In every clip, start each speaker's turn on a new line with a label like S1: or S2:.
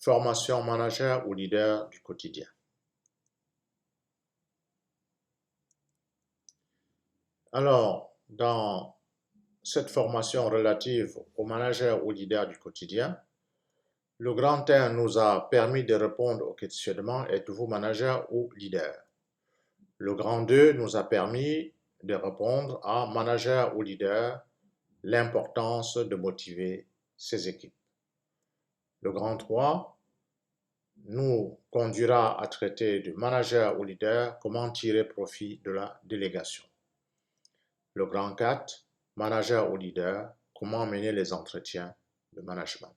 S1: Formation manager ou leader du quotidien. Alors, dans cette formation relative au manager ou leader du quotidien, le grand 1 nous a permis de répondre au questionnement: êtes-vous manager ou leader? Le grand 2 nous a permis de répondre à manager ou leader, l'importance de motiver ses équipes. Le grand 3 nous conduira à traiter du manager ou leader, comment tirer profit de la délégation. Le grand 4, manager ou leader, comment mener les entretiens de management.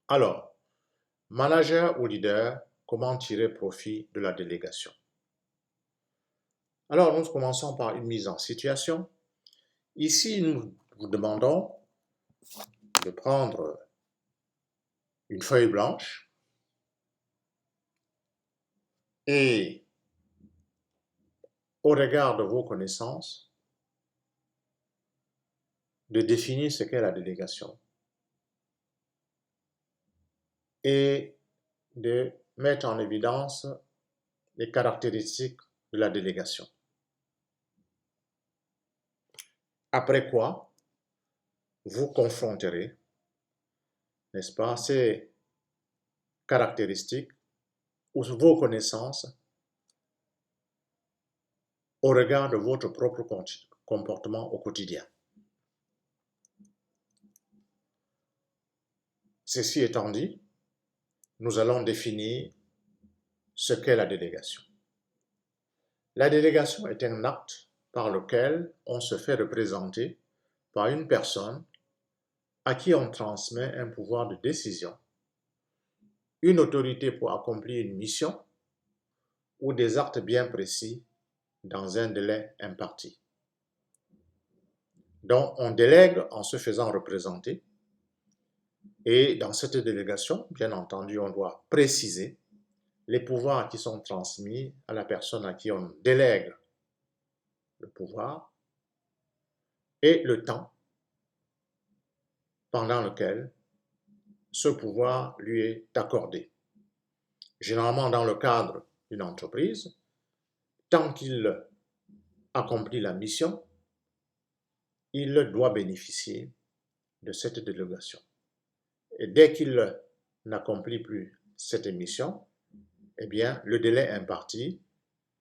S1: Alors, manager ou leader, comment tirer profit de la délégation. Alors, nous commençons par une mise en situation. Ici, nous vous demandons de prendre une feuille blanche et, au regard de vos connaissances, de définir ce qu'est la délégation et de mettre en évidence les caractéristiques de la délégation. Après quoi, vous confronterez, n'est-ce pas, ces caractéristiques ou vos connaissances au regard de votre propre comportement au quotidien. Ceci étant dit, nous allons définir ce qu'est la délégation. La délégation est un acte par lequel on se fait représenter par une personne à qui on transmet un pouvoir de décision, une autorité pour accomplir une mission ou des actes bien précis dans un délai imparti. Donc, on délègue en se faisant représenter, et dans cette délégation, bien entendu, on doit préciser les pouvoirs qui sont transmis à la personne à qui on délègue le pouvoir et le temps pendant lequel ce pouvoir lui est accordé. Généralement, dans le cadre d'une entreprise, tant qu'il accomplit la mission, il doit bénéficier de cette délégation. Et dès qu'il n'accomplit plus cette mission, eh bien, le délai imparti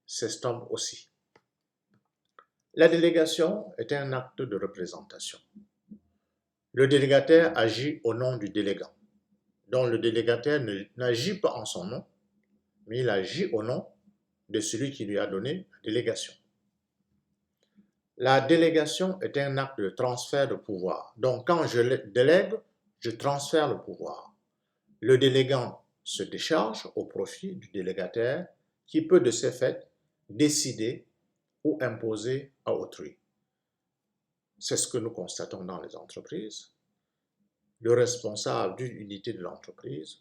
S1: s'estompe aussi. La délégation est un acte de représentation. Le délégataire agit au nom du délégant. Donc, le délégataire n'agit pas en son nom, mais il agit au nom de celui qui lui a donné la délégation. La délégation est un acte de transfert de pouvoir. Donc, quand je délègue, je transfère le pouvoir. Le délégant se décharge au profit du délégataire qui peut de ce fait décider ou imposer à autrui. C'est ce que nous constatons dans les entreprises. Le responsable d'une unité de l'entreprise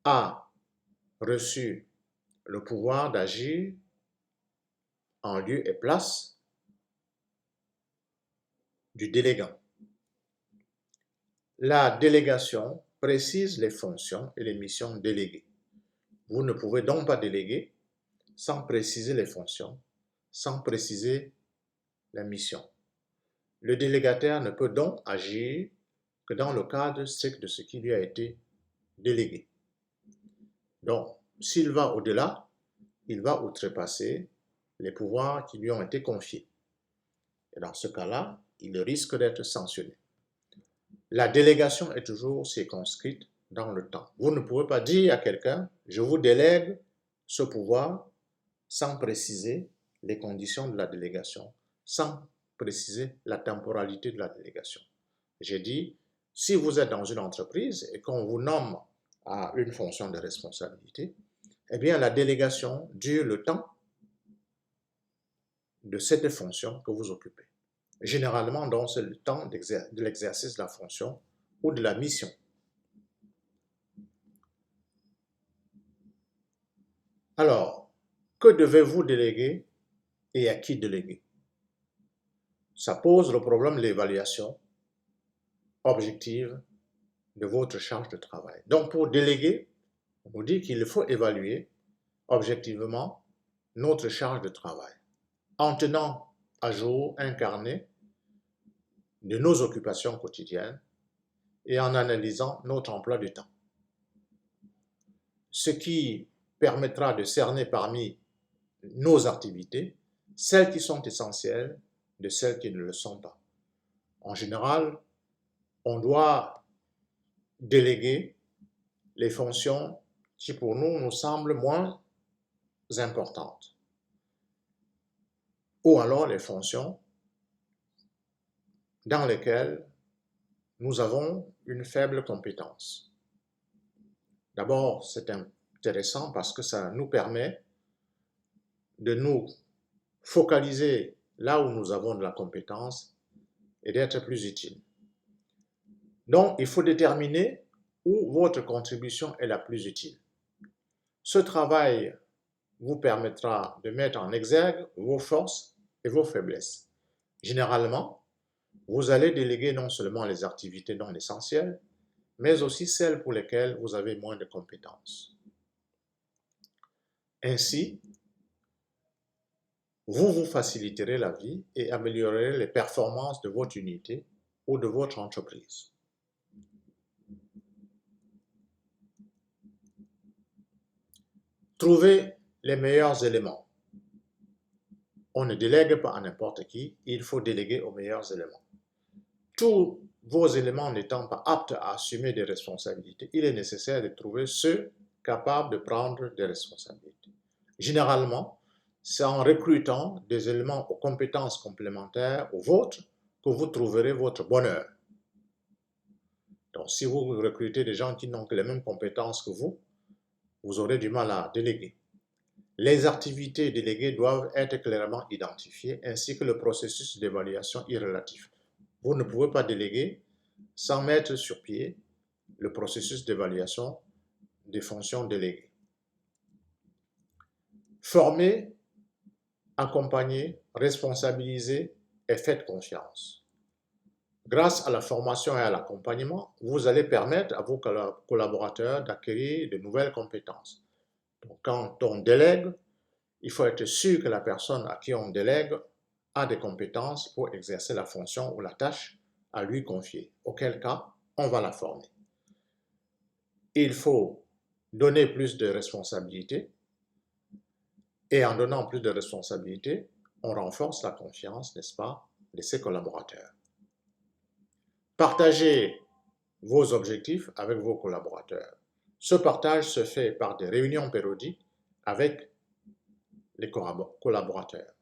S1: a reçu le pouvoir d'agir en lieu et place du délégant. La délégation précise les fonctions et les missions déléguées. Vous ne pouvez donc pas déléguer sans préciser les fonctions, sans préciser la mission. Le délégataire ne peut donc agir que dans le cadre strict de ce qui lui a été délégué. Donc, s'il va au-delà, il va outrepasser les pouvoirs qui lui ont été confiés. Et dans ce cas-là, il risque d'être sanctionné. La délégation est toujours circonscrite dans le temps. Vous ne pouvez pas dire à quelqu'un, je vous délègue ce pouvoir sans préciser les conditions de la délégation, sans préciser la temporalité de la délégation. J'ai dit, si vous êtes dans une entreprise et qu'on vous nomme à une fonction de responsabilité, eh bien la délégation dure le temps de cette fonction que vous occupez. Généralement, donc, c'est le temps de l'exercice de la fonction ou de la mission. Alors, que devez-vous déléguer et à qui déléguer? Ça pose le problème de l'évaluation objective de votre charge de travail. Donc, pour déléguer, on nous dit qu'il faut évaluer objectivement notre charge de travail en tenant à jour un carnet de nos occupations quotidiennes et en analysant notre emploi du temps. Ce qui permettra de cerner parmi nos activités celles qui sont essentielles de celles qui ne le sont pas. En général, on doit déléguer les fonctions qui pour nous semblent moins importantes, ou alors les fonctions dans lesquelles nous avons une faible compétence. D'abord, c'est intéressant parce que ça nous permet de nous focaliser là où nous avons de la compétence et d'être plus utile. Donc, il faut déterminer où votre contribution est la plus utile. Ce travail vous permettra de mettre en exergue vos forces et vos faiblesses. Généralement, vous allez déléguer non seulement les activités non essentielles, mais aussi celles pour lesquelles vous avez moins de compétences. Ainsi, vous vous faciliterez la vie et améliorerez les performances de votre unité ou de votre entreprise. Trouvez les meilleurs éléments. On ne délègue pas à n'importe qui, il faut déléguer aux meilleurs éléments. Tous vos éléments n'étant pas aptes à assumer des responsabilités, il est nécessaire de trouver ceux capables de prendre des responsabilités. Généralement, c'est en recrutant des éléments aux compétences complémentaires aux vôtres que vous trouverez votre bonheur. Donc, si vous recrutez des gens qui n'ont que les mêmes compétences que vous aurez du mal à déléguer. Les activités déléguées doivent être clairement identifiées, ainsi que le processus d'évaluation est relatif. Vous ne pouvez pas déléguer sans mettre sur pied le processus d'évaluation des fonctions déléguées. Formez, accompagnez, responsabilisez et faites confiance. Grâce à la formation et à l'accompagnement, vous allez permettre à vos collaborateurs d'acquérir de nouvelles compétences. Donc, quand on délègue, il faut être sûr que la personne à qui on délègue a des compétences pour exercer la fonction ou la tâche à lui confier, auquel cas on va la former. Il faut donner plus de responsabilités et en donnant plus de responsabilités, on renforce la confiance, n'est-ce pas, de ses collaborateurs. Partagez vos objectifs avec vos collaborateurs. Ce partage se fait par des réunions périodiques avec les collaborateurs.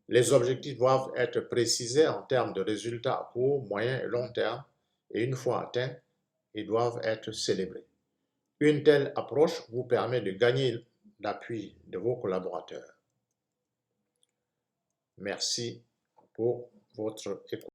S1: Les objectifs doivent être précisés en termes de résultats à court, moyen et long terme, et une fois atteints, ils doivent être célébrés. Une telle approche vous permet de gagner l'appui de vos collaborateurs. Merci pour votre écoute.